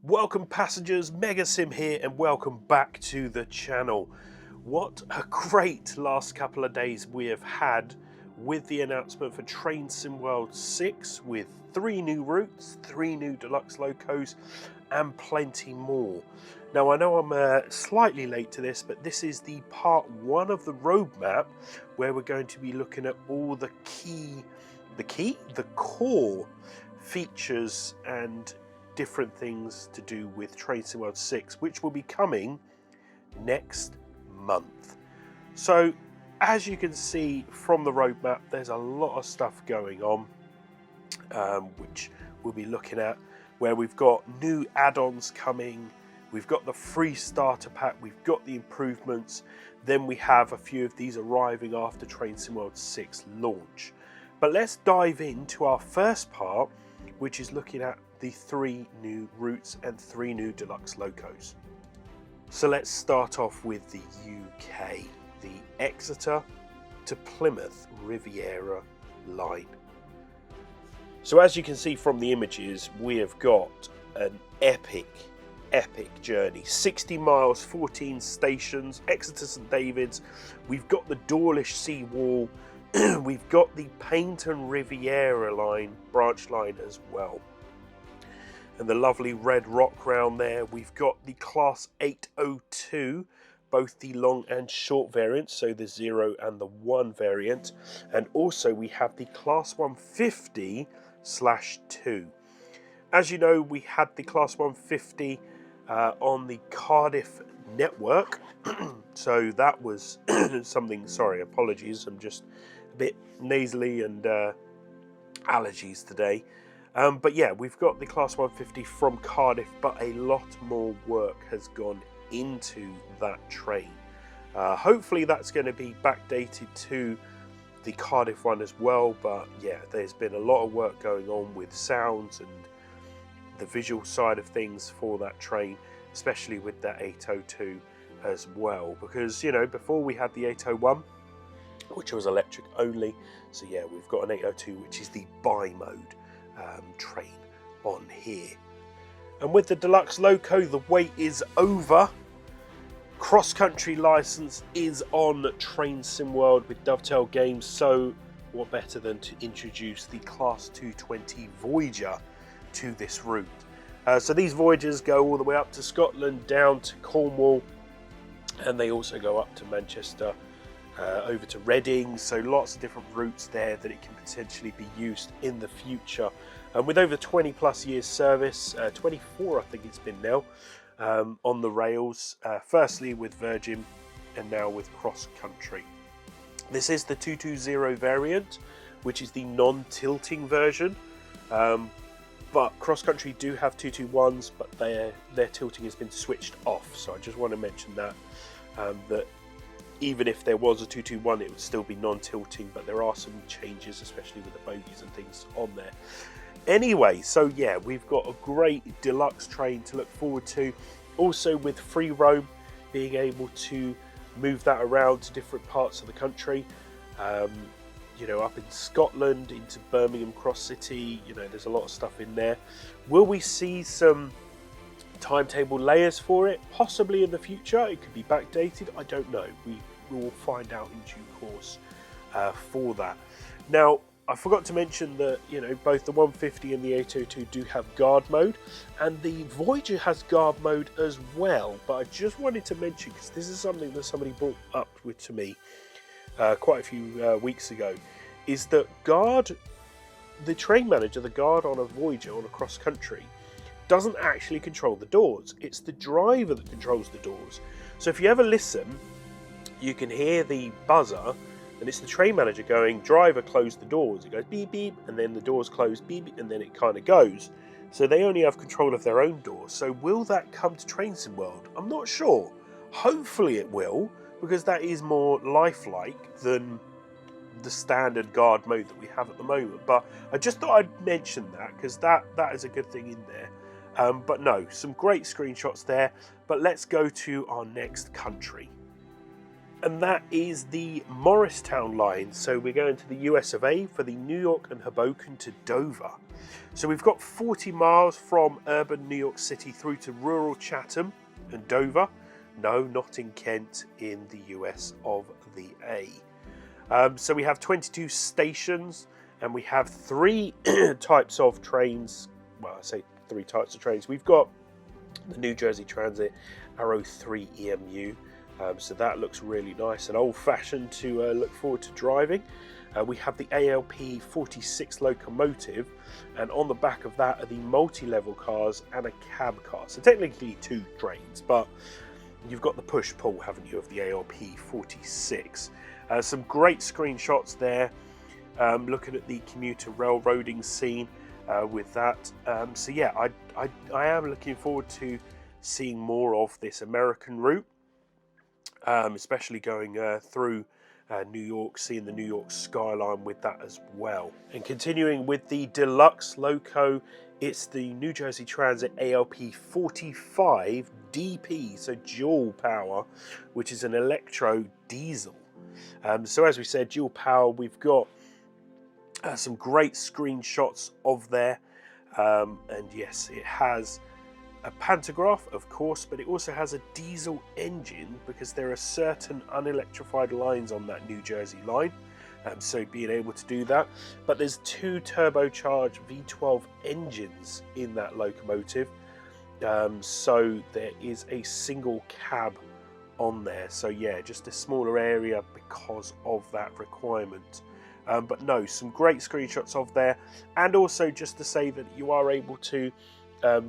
Welcome passengers, MegaSim here and welcome back to the channel. What a great last couple of days we have had with the announcement for Train Sim World 6 with 3 new routes, 3 new deluxe locos and plenty more. Now I know I'm slightly late to this, but this is the part 1 of the roadmap where we're going to be looking at all the core features and different things to do with Train Sim World 6, which will be coming next month. So as you can see from the roadmap, there's a lot of stuff going on, which we'll be looking at, where we've got new add-ons coming, we've got the free starter pack, we've got the improvements, then we have a few of these arriving after Train Sim World 6 launch. But let's dive into our first part, which is looking at the 3 new routes and 3 new deluxe locos. So let's start off with the UK, the Exeter to Plymouth Riviera line. So as you can see from the images, we have got an epic journey. 60 miles, 14 stations, Exeter St David's. We've got the Dawlish seawall. We've got the Paignton Riviera line, branch line as well. And the lovely red rock round there. We've got the Class 802, both the long and short variants, so the 0 and the 1 variant. And also we have the Class 150/2. As you know, we had the Class 150 on the Cardiff network. So that was something, sorry, apologies, I'm just a bit nasally and allergies today. But yeah, we've got the Class 150 from Cardiff, but a lot more work has gone into that train. Hopefully that's going to be backdated to the Cardiff one as well, but yeah, there's been a lot of work going on with sounds and the visual side of things for that train, especially with that 802 as well, because, you know, before we had the 801, which was electric only, so yeah, we've got an 802 which is the bi-mode train on here. And with the deluxe loco, the wait is over. Cross-country license is on Train Sim World with Dovetail Games, so what better than to introduce the Class 220 Voyager to this route. So these Voyagers go all the way up to Scotland, down to Cornwall, and they also go up to Manchester, over to Reading, so lots of different routes there that it can potentially be used in the future. And with over 20 plus years service, 24 I think it's been now, on the rails, firstly with Virgin and now with Cross Country. This is the 220 variant, which is the non-tilting version, but Cross Country do have 221s, but their tilting has been switched off, so I just want to mention that, that even if there was a 221, it would still be non-tilting, but there are some changes, especially with the bogies and things on there. Anyway, so yeah, we've got a great deluxe train to look forward to. Also with free roam, being able to move that around to different parts of the country. You know, up in Scotland, into Birmingham Cross City, you know, there's a lot of stuff in there. Will we see some timetable layers for it? Possibly in the future. It could be backdated, I don't know. We will find out in due course for that. Now, I forgot to mention that, you know, both the 150 and the 802 do have guard mode, and the Voyager has guard mode as well. But I just wanted to mention, because this is something that somebody brought up to me quite a few weeks ago, is that the train manager, the guard on a Voyager, on a cross country, doesn't actually control the doors. It's the driver that controls the doors. So if you ever listen, you can hear the buzzer, and it's the train manager going, driver, close the doors. It goes beep beep, and then the doors close, beep beep, and then it kind of goes. So they only have control of their own doors. So will that come to Train Sim World? I'm not sure. Hopefully it will, because that is more lifelike than the standard guard mode that we have at the moment. But I just thought I'd mention that, because that is a good thing in there. But no, some great screenshots there. But let's go to our next country. and that is the Morristown line. So we're going to the US of A for the New York and Hoboken to Dover. So we've got 40 miles from urban New York City through to rural Chatham and Dover. No, not in Kent, in the US of the A. So we have 22 stations, and we have 3 types of trains. Well, I say 3 types of trains. We've got the New Jersey Transit Arrow 3 EMU. So that looks really nice and old-fashioned to look forward to driving. We have the ALP 46 locomotive, and on the back of that are the MultiLevel cars and a cab car. So technically 2 trains, but you've got the push-pull, haven't you, of the ALP 46. Some great screenshots there, looking at the commuter railroading scene with that. So yeah, I am looking forward to seeing more of this American route, especially going through New York, seeing the New York skyline with that as well. And continuing with the deluxe loco, it's the New Jersey Transit ALP 45 DP, so dual power, which is an electro diesel. So as we said, dual power. We've got some great screenshots of there, and yes, it has a pantograph, of course, but it also has a diesel engine because there are certain unelectrified lines on that New Jersey line, so being able to do that. But there's 2 turbocharged V12 engines in that locomotive, so there is a single cab on there. So yeah, just a smaller area because of that requirement. But no, some great screenshots of there, and also just to say that you are able to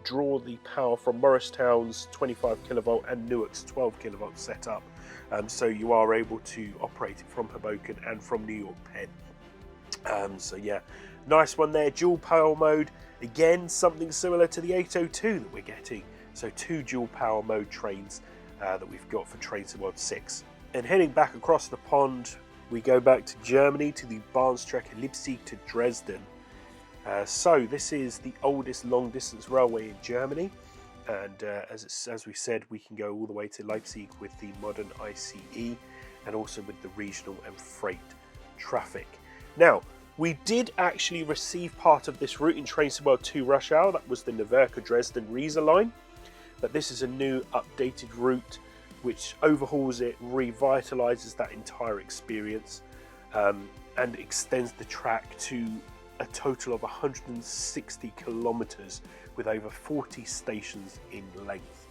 draw the power from Morristown's 25 kilovolt and Newark's 12 kilovolt setup, so you are able to operate it from Hoboken and from New York Penn. So yeah, nice one there. Dual power mode, again something similar to the 802 that we're getting. So 2 dual power mode trains that we've got for TSW6. And heading back across the pond, we go back to Germany, to the Bahnstrecke Leipzig to Dresden. So this is the oldest long-distance railway in Germany, and as we said, we can go all the way to Leipzig with the modern ICE and also with the regional and freight traffic. Now, we did actually receive part of this route in TSW 2 rush hour. That was the Nahverkehr Dresden Riesa line, but this is a new updated route which overhauls it, revitalizes that entire experience, and extends the track to a total of 160 kilometers with over 40 stations in length.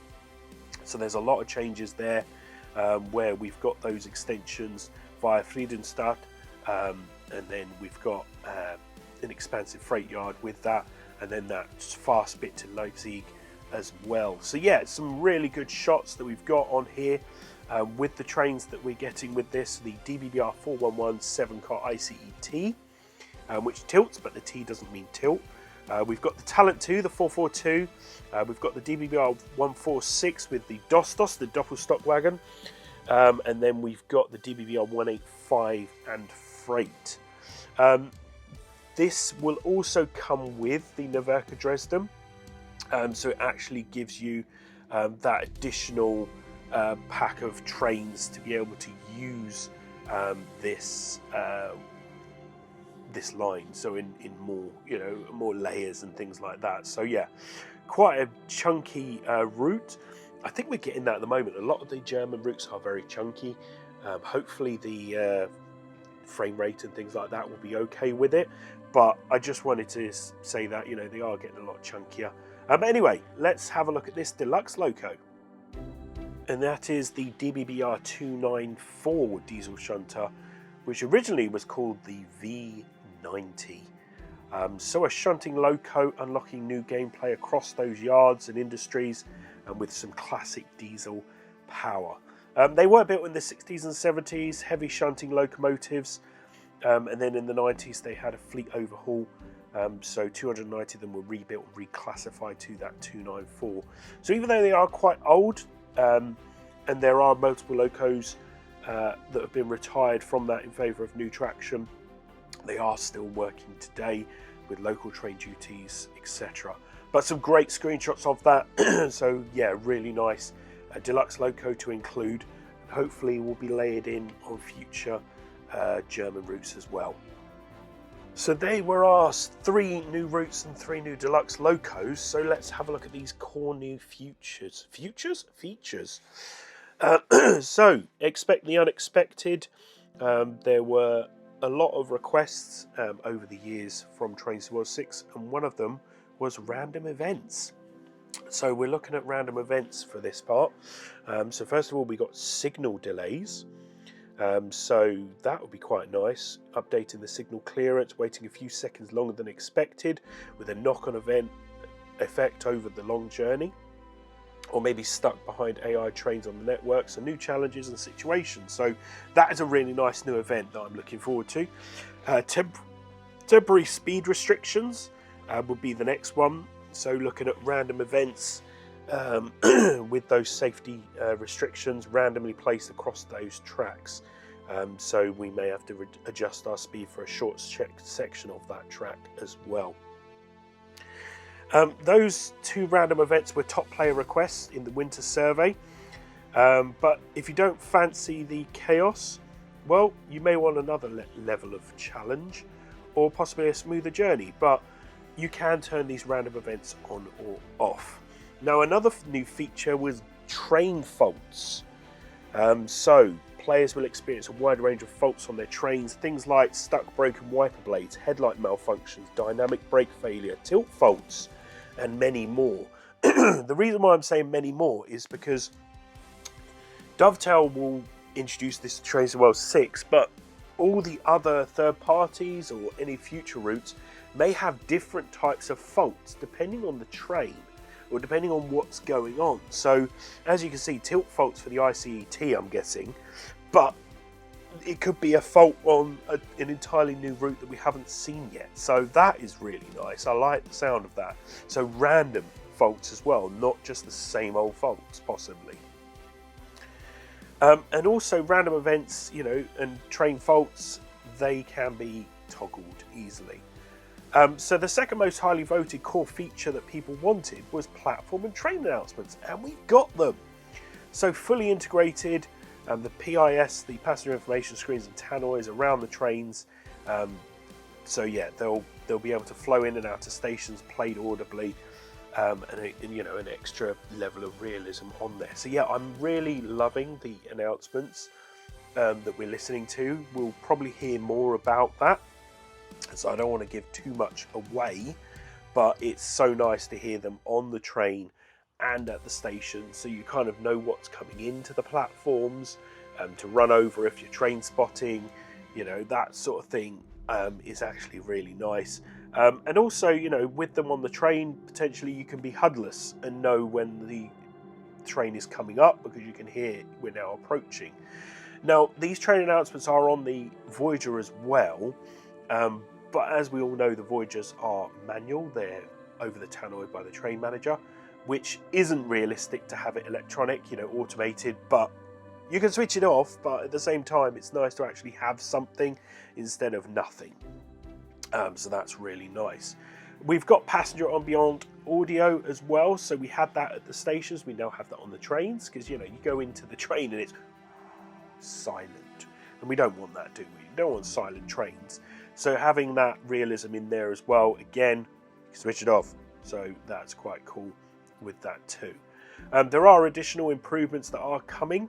So there's a lot of changes there, where we've got those extensions via Friedenstadt, and then we've got an expansive freight yard with that, and then that fast bit to Leipzig as well. So yeah, some really good shots that we've got on here with the trains that we're getting with this. The DBBR 411 7-car ICE T, which tilts, but the T doesn't mean tilt. We've got the Talent 2, the 442. We've got the DBBR 146 with the Dostos, the Doppelstockwagen. And then we've got the DBBR 185 and Freight. This will also come with the Nahverkehr Dresden. So it actually gives you that additional pack of trains to be able to use this line, so in more, more layers and things like that. So yeah, quite a chunky route. I think we're getting that at the moment. A lot of the German routes are very chunky. Hopefully the frame rate and things like that will be okay with it, but I just wanted to say that they are getting a lot chunkier. Anyway, let's have a look at this deluxe loco, and that is the DBBR 294 diesel shunter, which originally was called the V90. So a shunting loco, unlocking new gameplay across those yards and industries, and with some classic diesel power. They were built in the 60s and 70s, heavy shunting locomotives, and then in the 90s they had a fleet overhaul. So 290 of them were rebuilt and reclassified to that 294. So even though they are quite old, and there are multiple locos that have been retired from that in favour of new traction, they are still working today with local train duties, etc. But some great screenshots of that. So yeah, really nice deluxe loco to include. hopefully will be layered in on future German routes as well. So they were our 3 new routes and 3 new deluxe locos. So let's have a look at these core new features. Features. So expect the unexpected. There were a lot of requests over the years from TSW6, and one of them was random events. So we're looking at random events for this part. So first of all, we got signal delays. So that would be quite nice. Updating the signal clearance, waiting a few seconds longer than expected, with a knock-on event effect over the long journey. Or maybe stuck behind AI trains on the network. So new challenges and situations. So that is a really nice new event that I'm looking forward to. Temporary speed restrictions would be the next one. So looking at random events with those safety restrictions randomly placed across those tracks. So we may have to adjust our speed for a short section of that track as well. Those 2 random events were top player requests in the winter survey. But if you don't fancy the chaos, well, you may want another level of challenge or possibly a smoother journey. But you can turn these random events on or off. Now, another new feature was train faults. So players will experience a wide range of faults on their trains, things like stuck broken wiper blades, headlight malfunctions, dynamic brake failure, tilt faults, and many more. The reason why I'm saying many more is because Dovetail will introduce this to TSW6, but all the other third parties or any future routes may have different types of faults depending on the train or depending on what's going on. So as you can see, tilt faults for the ICET, I'm guessing, but it could be a fault on an entirely new route that we haven't seen yet. So that is really nice. I like the sound of that. So random faults as well, not just the same old faults possibly. And also random events, and train faults, they can be toggled easily. So the second most highly voted core feature that people wanted was platform and train announcements, and we got them. So fully integrated, the PIS, the passenger information screens and tannoys around the trains. So yeah, they'll be able to flow in and out of stations, played audibly, and an extra level of realism on there. So yeah, I'm really loving the announcements that we're listening to. We'll probably hear more about that. So I don't want to give too much away, but it's so nice to hear them on the train and at the station, so you kind of know what's coming into the platforms, to run over if you're train spotting, that sort of thing is actually really nice. And also, with them on the train, potentially you can be HUDless and know when the train is coming up because you can hear we're now approaching. Now, these train announcements are on the Voyager as well. But as we all know, the Voyagers are manual. They're over the tannoy by the train manager, which isn't realistic to have it electronic, automated, but you can switch it off. But at the same time, it's nice to actually have something instead of nothing. So that's really nice. We've got passenger ambient audio as well. So we had that at the stations. We now have that on the trains because, you go into the train and it's silent. And we don't want that, do we? We don't want silent trains. So having that realism in there as well, again, switch it off. So that's quite cool with that too. There are additional improvements that are coming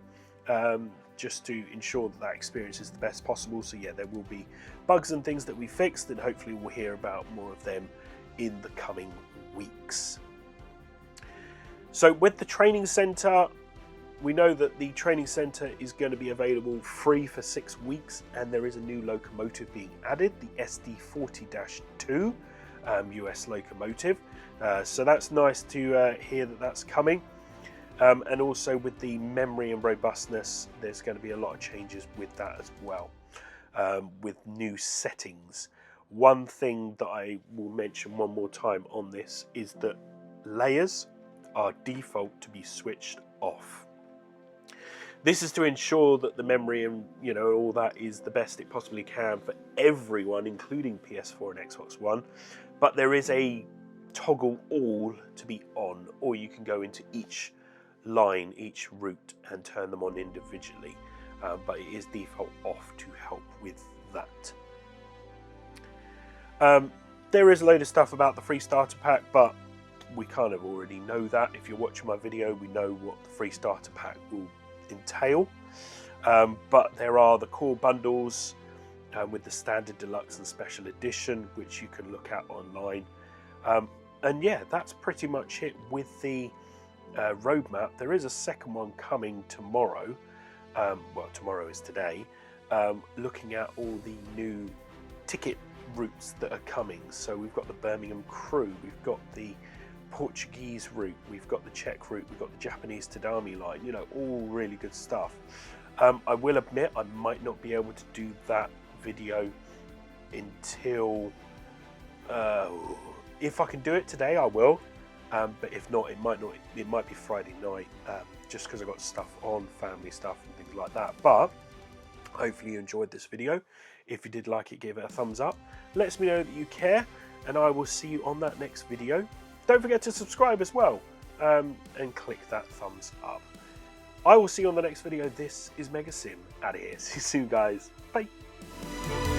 just to ensure that experience is the best possible. So yeah, there will be bugs and things that we fixed, and hopefully we'll hear about more of them in the coming weeks. So with the training centre, we know that the training centre is going to be available free for 6 weeks, and there is a new locomotive being added, the SD40-2 US locomotive. So that's nice to hear that that's coming. And also with the memory and robustness, there's going to be a lot of changes with that as well, with new settings. One thing that I will mention one more time on this is that layers are default to be switched off. This is to ensure that the memory and all that is the best it possibly can for everyone, including PS4 and Xbox One. But there is a toggle all to be on, or you can go into each line each route and turn them on individually, but it is default off to help with that. There is a load of stuff about the free starter pack, but we kind of already know that. If you're watching my video, we know what the free starter pack will entail. But there are the core bundles with the standard, deluxe and special edition, which you can look at online. And yeah, that's pretty much it with the roadmap. There is a second one coming tomorrow. Well, tomorrow is today. Looking at all the new ticket routes that are coming. So we've got the Birmingham Crew, we've got the Portuguese route, we've got the Czech route, we've got the Japanese Tadami line, you know, all really good stuff. I will admit I might not be able to do that video until if I can do it today I will, but if not, it might be Friday night, just because I've got stuff on, family stuff and things like that. But hopefully you enjoyed this video. If you did like it, give it a thumbs up. Lets me know that you care, and I will see you on that next video. Don't forget to subscribe as well, and click that thumbs up. I will see you on the next video. This is Mega Sim out of here. See you soon, guys. Bye.